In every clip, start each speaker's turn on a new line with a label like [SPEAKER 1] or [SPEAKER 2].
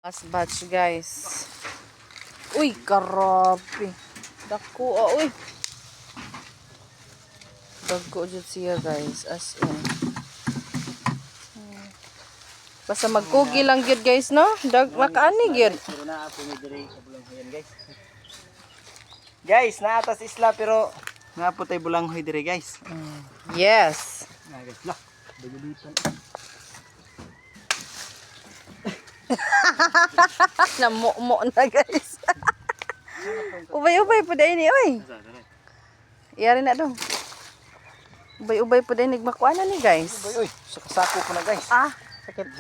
[SPEAKER 1] Last batch guys. Uy, karabi. Dako, uy. Dagko jud siya guys, as in. Basta magkugi lang gyud guys, no? Makaani gyud.
[SPEAKER 2] Pero naa po may diri kabulanghoyan guys. Guys, naatas isla pero nga po tay bulanghoy diri guys.
[SPEAKER 1] Yes.
[SPEAKER 2] Nga guys, lah. Dagulitan.
[SPEAKER 1] Namumo na guys. Ubay-ubay po dahil ni, oy. Iyari na dong. Ubay-ubay po dahil nagmakuha na ni guys.
[SPEAKER 2] Uy, sa kasako ko na guys.
[SPEAKER 1] Ah, sakit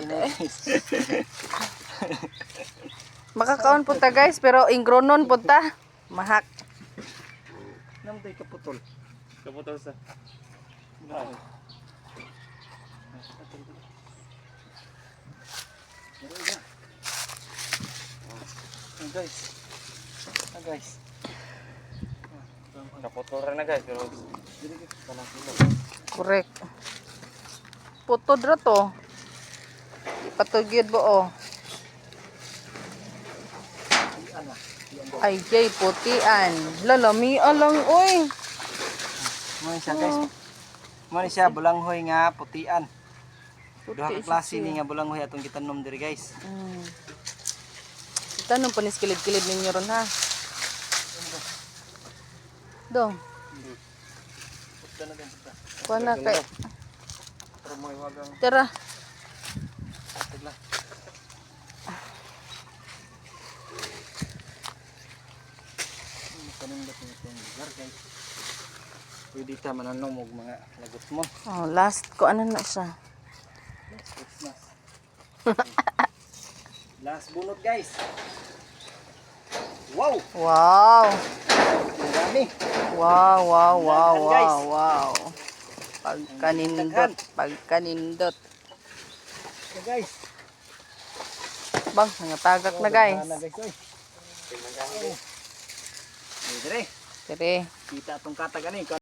[SPEAKER 1] makakaon po ta guys, pero ingronon po ta. Mahak.
[SPEAKER 2] Namatay kaputol.
[SPEAKER 3] Kaputol sa.
[SPEAKER 2] Grabe. Guys. Guys.
[SPEAKER 3] Kaputol na guys, pero
[SPEAKER 1] Correct. Putod ra to. Ipatugyod bo oh. Ay, jay putian. Lalami alang oy.
[SPEAKER 2] Mo siya guys. Mo siya bulanghoy nga putian. Duha ka klase ni nga bulanghoy atong gitanom diri guys.
[SPEAKER 1] Tanong panis kilid-kilid ninyo ron ha. Dong.
[SPEAKER 2] Puta na din puta.
[SPEAKER 1] Kuha na kay.
[SPEAKER 2] Pero mo iwagang
[SPEAKER 1] Tara.
[SPEAKER 2] tigla. Kanindot ni itong lugar guys. Pwede ta mananom og mga lagot mo.
[SPEAKER 1] Oh, last ko ano na siya.
[SPEAKER 2] Last Christmas. Last bunot guys. Wow!
[SPEAKER 1] Wow.
[SPEAKER 2] Ang dami.
[SPEAKER 1] Wow, wow, wow,
[SPEAKER 2] Daghan, guys.
[SPEAKER 1] wow, wow. Pagkanindot, pagkanindot.
[SPEAKER 2] So guys.
[SPEAKER 1] Bang, nangatagak na guys.
[SPEAKER 2] Na guys oy. Dire.
[SPEAKER 1] Dire.
[SPEAKER 2] Kita atong katag ani.